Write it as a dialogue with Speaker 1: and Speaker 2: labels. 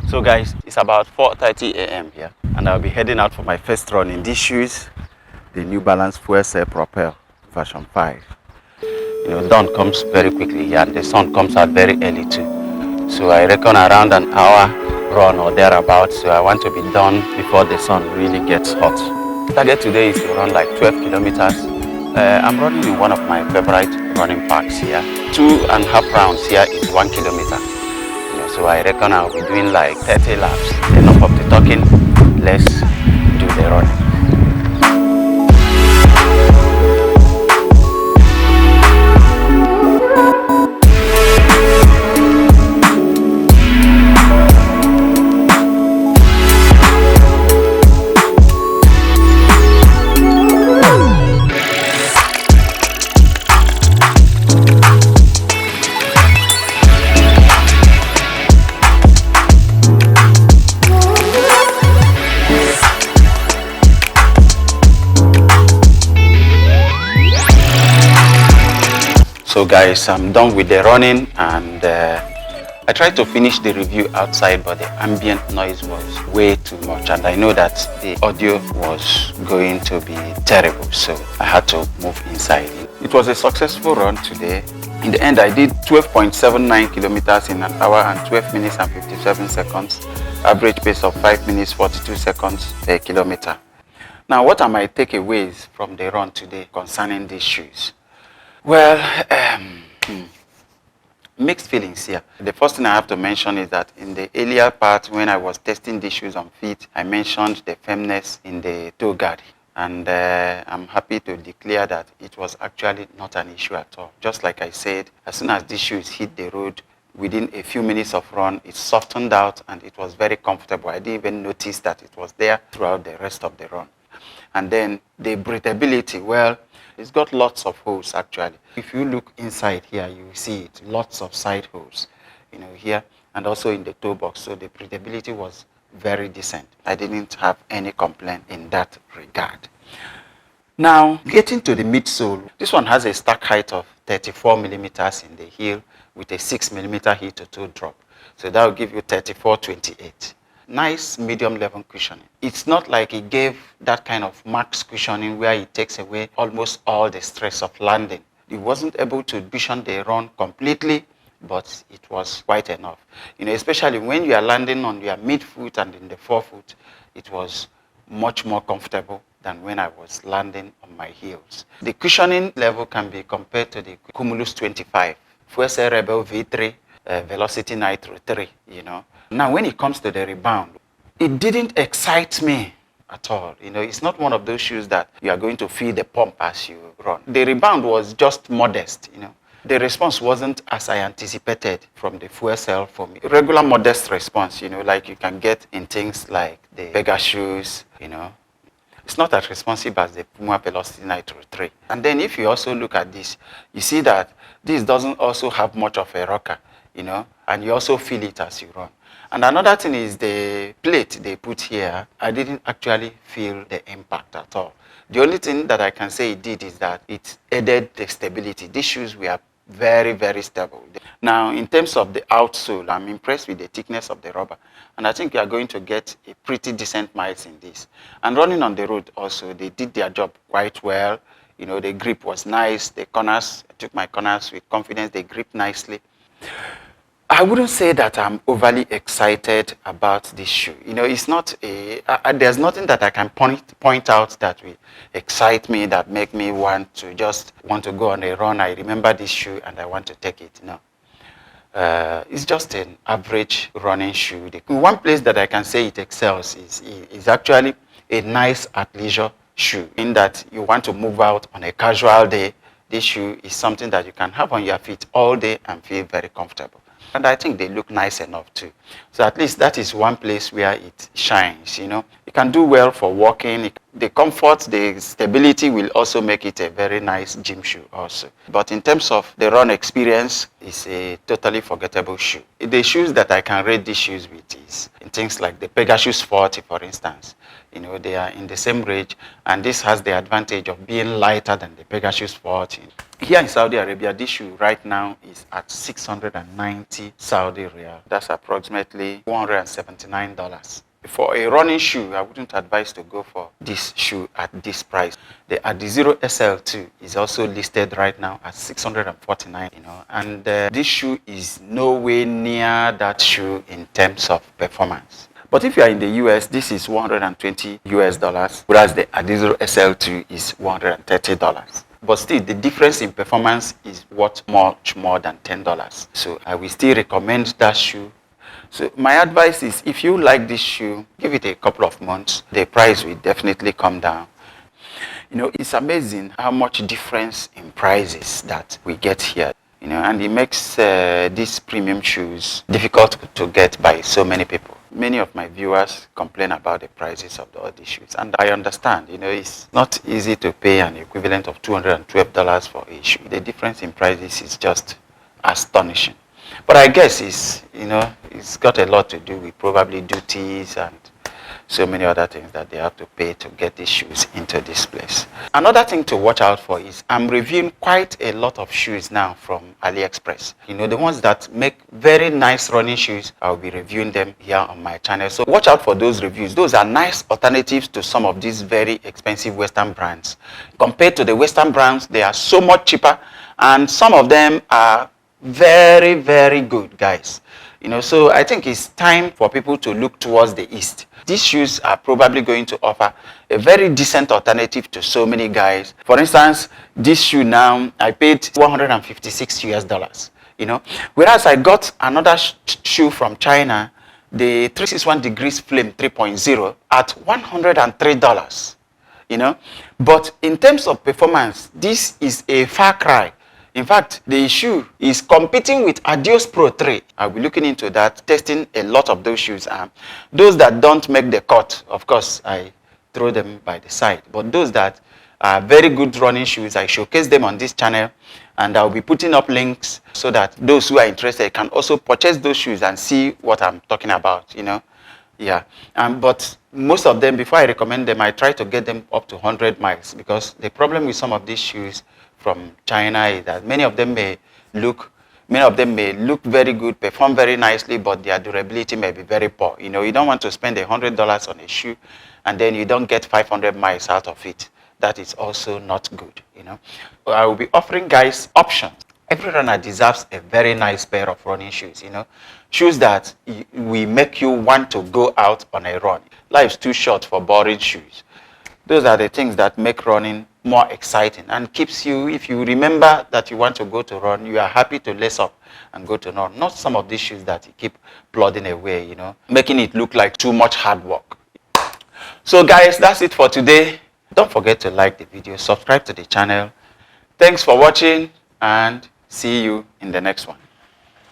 Speaker 1: So guys, it's about 4:30 a.m. here, and I'll be heading out for my first run in these shoes, the new Balance Fuelcell Propel version 5. You know, dawn comes very quickly here, and the sun comes out very early too. So I reckon around an hour run or thereabouts, so I want to be done before the sun really gets hot. Target today is to run like 12 kilometers. I'm running in one of my favorite running parks here. 2.5 rounds here is 1 kilometer. So I reckon I'll be doing like 30 laps. Enough of the talking, let's do the running. So guys, I'm done with the running, and I tried to finish the review outside, but the ambient noise was way too much, and I know that the audio was going to be terrible, so I had to move inside. It was a successful run today. In the end, I did 12.79 kilometers in an hour and 12 minutes and 57 seconds, average pace of 5 minutes 42 seconds per kilometer. Now, what are my takeaways from the run today concerning these shoes? Well, mixed feelings here. The first thing I have to mention is that in the earlier part, when I was testing these shoes on feet, I mentioned the firmness in the toe guard. And I'm happy to declare that it was actually not an issue at all. Just like I said, as soon as these shoes hit the road, within a few minutes of run, it softened out and it was very comfortable. I didn't even notice that it was there throughout the rest of the run. And then the breathability, well, it's got lots of holes actually. If you look inside here, you will see it, lots of side holes, you know, here and also in the toe box. So the breathability was very decent. I didn't have any complaint in that regard. Now, getting to the midsole, this one has a stack height of 34 millimeters in the heel with a 6 millimeter heel to toe drop. So that will give you 34.28. Nice medium level cushioning. It's not like it gave that kind of max cushioning where it takes away almost all the stress of landing. It wasn't able to cushion the run completely, but it was quite enough. You know, especially when you are landing on your midfoot and in the forefoot, it was much more comfortable than when I was landing on my heels. The cushioning level can be compared to the Cumulus 25, Fuelcell Rebel V3, Velocity Nitro 3, you know. Now, when it comes to the rebound, it didn't excite me at all. You know, it's not one of those shoes that you are going to feel the pump as you run. The rebound was just modest, you know. The response wasn't as I anticipated from the Fuelcell for me. Regular modest response, you know, like you can get in things like the Vega shoes, you know. It's not as responsive as the Puma Velocity Nitro 3. And then if you also look at this, you see that this doesn't also have much of a rocker, you know, and you also feel it as you run. And another thing is the plate they put here, I didn't actually feel the impact at all. The only thing that I can say it did is that it aided the stability. These shoes were very, very stable. Now, in terms of the outsole, I'm impressed with the thickness of the rubber. And I think you are going to get a pretty decent miles in this. And running on the road also, they did their job quite well. You know, the grip was nice. The corners, I took my corners with confidence. They gripped nicely. I wouldn't say that I'm overly excited about this shoe. You know, it's not there's nothing that I can point out that will excite me, that make me want to go on a run. I remember this shoe and I want to take it. No. It's just an average running shoe. One place that I can say it excels is actually a nice athleisure shoe, in that you want to move out on a casual day. This shoe is something that you can have on your feet all day and feel very comfortable. And I think they look nice enough too. So at least that is one place where it shines, you know. It can do well for walking. the comfort, the stability will also make it a very nice gym shoe also. But in terms of the run experience, it's a totally forgettable shoe. The shoes that I can rate these shoes with is in things like the Pegasus 40, for instance. You know, they are in the same range, and this has the advantage of being lighter than the Pegasus 40. Here in Saudi Arabia, this shoe right now is at 690 Saudi Riyal. That's approximately $179. For a running shoe, I wouldn't advise to go for this shoe at this price. The Adizero SL2 is also listed right now at 649, you know, and this shoe is nowhere near that shoe in terms of performance. But if you are in the US, this is $120 US, whereas the Adizero SL2 is $130. But still, the difference in performance is worth much more than $10. So I will still recommend that shoe. So my advice is, if you like this shoe, give it a couple of months. The price will definitely come down. You know, it's amazing how much difference in prices that we get here. You know, and it makes these premium shoes difficult to get by so many people. Many of my viewers complain about the prices of all these shoes, and I understand. You know, it's not easy to pay an equivalent of $212 for a shoe. The difference in prices is just astonishing. But I guess it's got a lot to do with probably duties and so many other things that they have to pay to get these shoes into this place. Another thing to watch out for is I'm reviewing quite a lot of shoes now from AliExpress. You know, the ones that make very nice running shoes, I'll be reviewing them here on my channel. So watch out for those reviews. Those are nice alternatives to some of these very expensive Western brands. Compared to the Western brands, they are so much cheaper, and some of them are very, very good, guys. You know, so I think it's time for people to look towards the East. These shoes are probably going to offer a very decent alternative to so many guys. For instance, this shoe now, I paid $156 US, you know, whereas I got another shoe from China, the 361 degrees flame 3.0 at $103, you know. But in terms of performance, this is a far cry. In fact, the shoe is competing with Adios Pro 3. I'll be looking into that, testing a lot of those shoes. Those that don't make the cut, of course, I throw them by the side. But those that are very good running shoes, I showcase them on this channel. And I'll be putting up links so that those who are interested can also purchase those shoes and see what I'm talking about, you know. Yeah, but most of them, before I recommend them, I try to get them up to 100 miles, because the problem with some of these shoes from China is that many of them may look very good, perform very nicely, but their durability may be very poor. You know, you don't want to spend $100 on a shoe and then you don't get 500 miles out of it. That is also not good, you know. I will be offering guys options. Every runner deserves a very nice pair of running shoes, you know. Shoes that will make you want to go out on a run. Life's too short for boring shoes. Those are the things that make running more exciting and keeps you, if you remember that you want to go to run, you are happy to lace up and go to run. Not some of these shoes that you keep plodding away, you know, making it look like too much hard work. So guys, that's it for today. Don't forget to like the video, subscribe to the channel. Thanks for watching, and see you in the next one.